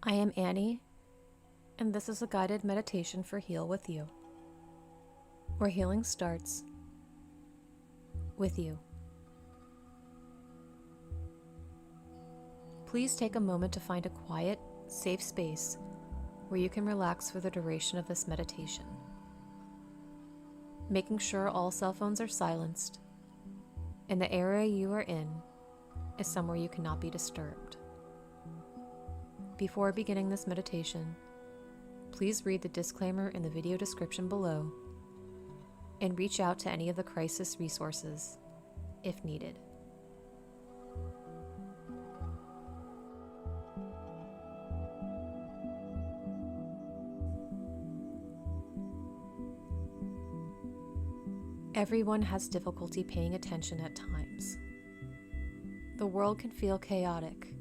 I am Annie, and this is a guided meditation for Heal With You, where healing starts with you. Please take a moment to find a quiet, safe space where you can relax for the duration of this meditation, making sure all cell phones are silenced and the area you are in is somewhere you cannot be disturbed. Before beginning this meditation, please read the disclaimer in the video description below and reach out to any of the crisis resources if needed. Everyone has difficulty paying attention at times. The world can feel chaotic,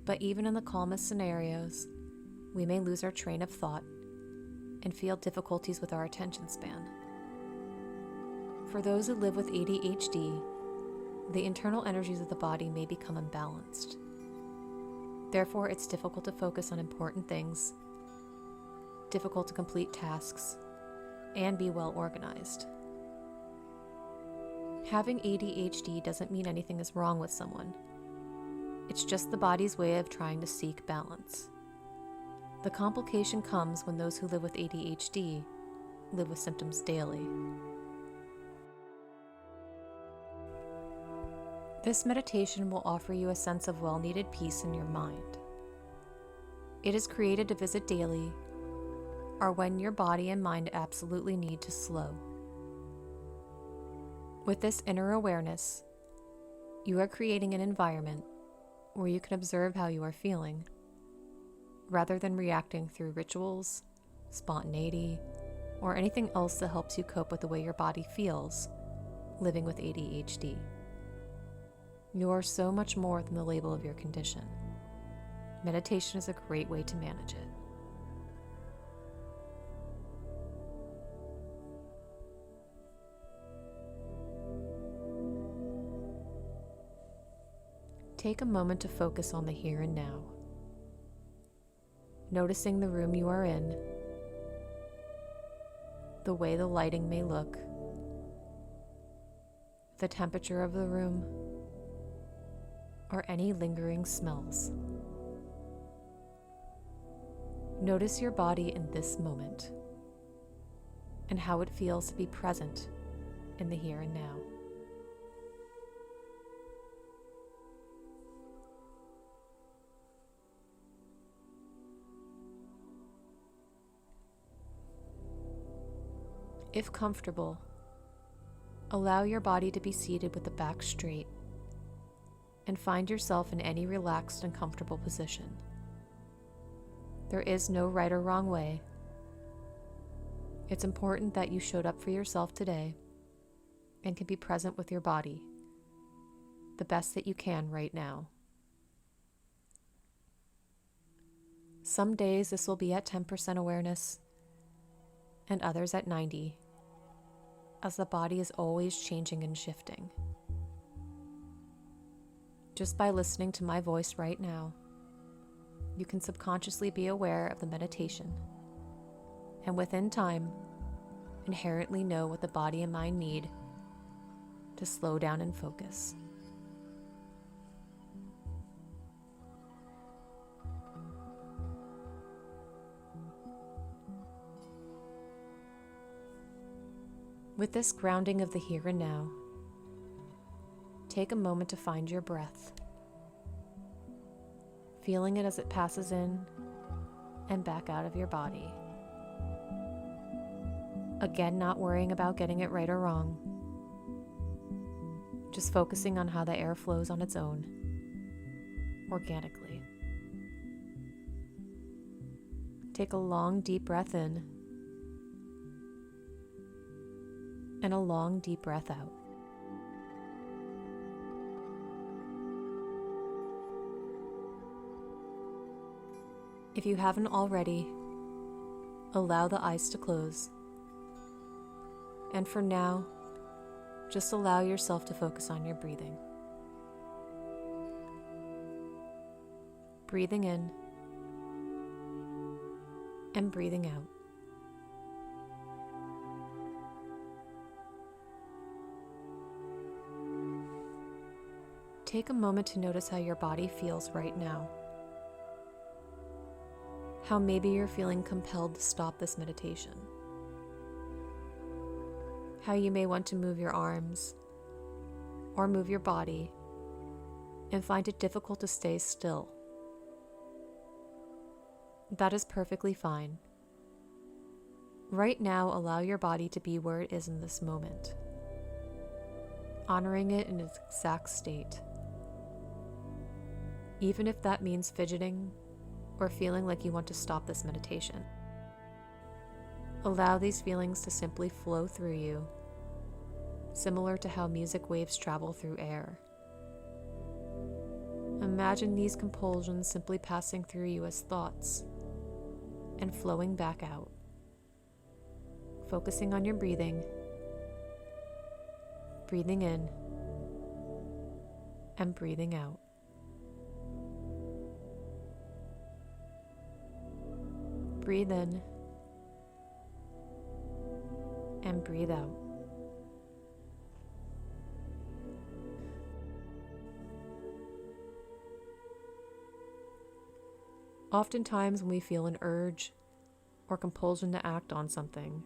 but even in the calmest scenarios, we may lose our train of thought and feel difficulties with our attention span. For those who live with ADHD, the internal energies of the body may become imbalanced. Therefore, it's difficult to focus on important things, difficult to complete tasks, and be well organized. Having ADHD doesn't mean anything is wrong with someone. It's just the body's way of trying to seek balance. The complication comes when those who live with ADHD live with symptoms daily. This meditation will offer you a sense of well-needed peace in your mind. It is created to visit daily, or when your body and mind absolutely need to slow. With this inner awareness, you are creating an environment where you can observe how you are feeling, rather than reacting through rituals, spontaneity, or anything else that helps you cope with the way your body feels living with ADHD. You are so much more than the label of your condition. Meditation is a great way to manage it. Take a moment to focus on the here and now, noticing the room you are in, the way the lighting may look, the temperature of the room, or any lingering smells. Notice your body in this moment and how it feels to be present in the here and now. If comfortable, allow your body to be seated with the back straight and find yourself in any relaxed and comfortable position. There is no right or wrong way. It's important that you showed up for yourself today and can be present with your body, the best that you can right now. Some days this will be at 10% awareness, and others at 90%, as the body is always changing and shifting. Just by listening to my voice right now, you can subconsciously be aware of the meditation, and within time, inherently know what the body and mind need to slow down and focus. With this grounding of the here and now, take a moment to find your breath, feeling it as it passes in and back out of your body. Again, not worrying about getting it right or wrong, just focusing on how the air flows on its own, organically. Take a long, deep breath in, and a long, deep breath out. If you haven't already, allow the eyes to close. And for now, just allow yourself to focus on your breathing. Breathing in and breathing out. Take a moment to notice how your body feels right now. How maybe you're feeling compelled to stop this meditation. How you may want to move your arms or move your body and find it difficult to stay still. That is perfectly fine. Right now, allow your body to be where it is in this moment, honoring it in its exact state. Even if that means fidgeting or feeling like you want to stop this meditation. Allow these feelings to simply flow through you, similar to how music waves travel through air. Imagine these compulsions simply passing through you as thoughts and flowing back out. Focusing on your breathing, breathing in, and breathing out. Breathe in and breathe out. Oftentimes when we feel an urge or compulsion to act on something,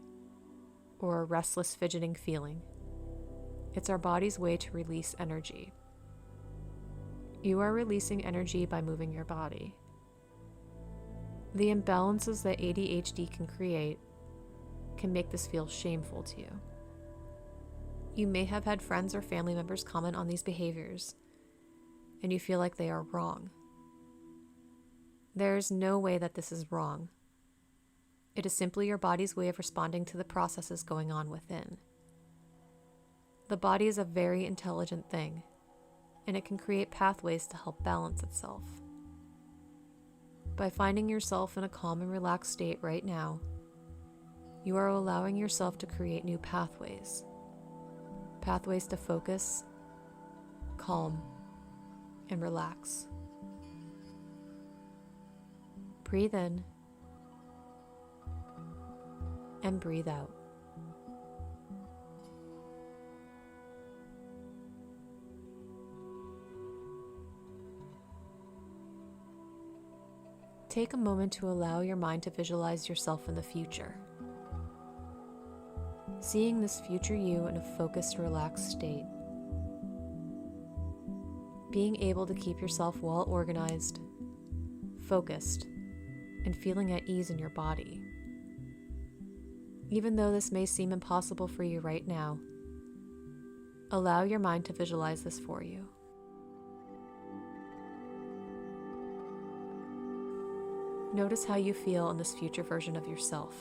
or a restless fidgeting feeling, it's our body's way to release energy. You are releasing energy by moving your body. The imbalances that ADHD can create can make this feel shameful to you. You may have had friends or family members comment on these behaviors, and you feel like they are wrong. There is no way that this is wrong. It is simply your body's way of responding to the processes going on within. The body is a very intelligent thing, and it can create pathways to help balance itself. By finding yourself in a calm and relaxed state right now, you are allowing yourself to create new pathways. Pathways to focus, calm, and relax. Breathe in and breathe out. Take a moment to allow your mind to visualize yourself in the future. Seeing this future you in a focused, relaxed state. Being able to keep yourself well organized, focused, and feeling at ease in your body. Even though this may seem impossible for you right now, allow your mind to visualize this for you. Notice how you feel in this future version of yourself.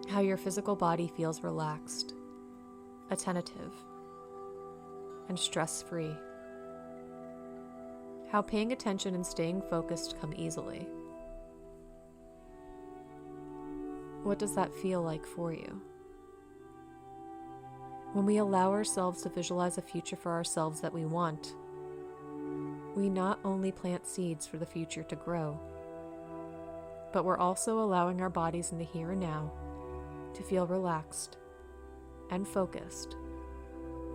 How your physical body feels relaxed, attentive, and stress-free. How paying attention and staying focused come easily. What does that feel like for you? When we allow ourselves to visualize a future for ourselves that we want, we not only plant seeds for the future to grow, but we're also allowing our bodies in the here and now to feel relaxed and focused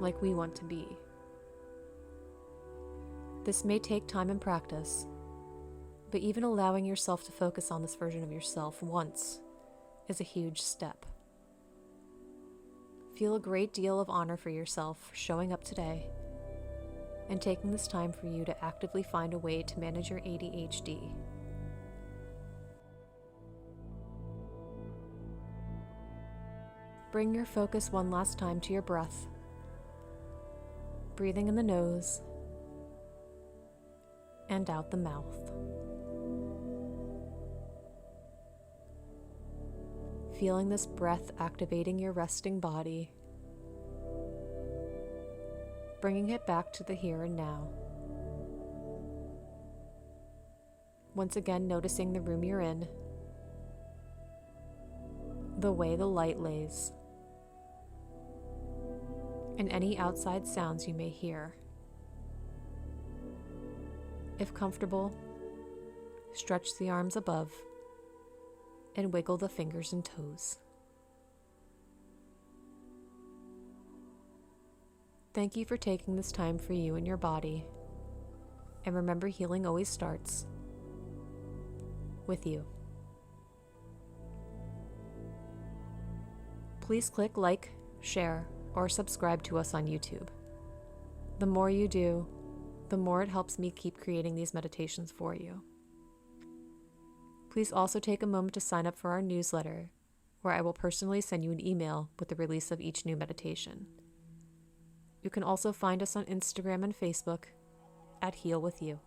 like we want to be. This may take time and practice, but even allowing yourself to focus on this version of yourself once is a huge step. Feel a great deal of honor for yourself for showing up today and taking this time for you to actively find a way to manage your ADHD. Bring your focus one last time to your breath, breathing in the nose and out the mouth. Feeling this breath activating your resting body, bringing it back to the here and now. Once again, noticing the room you're in, the way the light lays, and any outside sounds you may hear. If comfortable, stretch the arms above and wiggle the fingers and toes. Thank you for taking this time for you and your body. And remember, healing always starts with you. Please click like, share, or subscribe to us on YouTube. The more you do, the more it helps me keep creating these meditations for you. Please also take a moment to sign up for our newsletter, where I will personally send you an email with the release of each new meditation. You can also find us on Instagram and Facebook at Heal With You.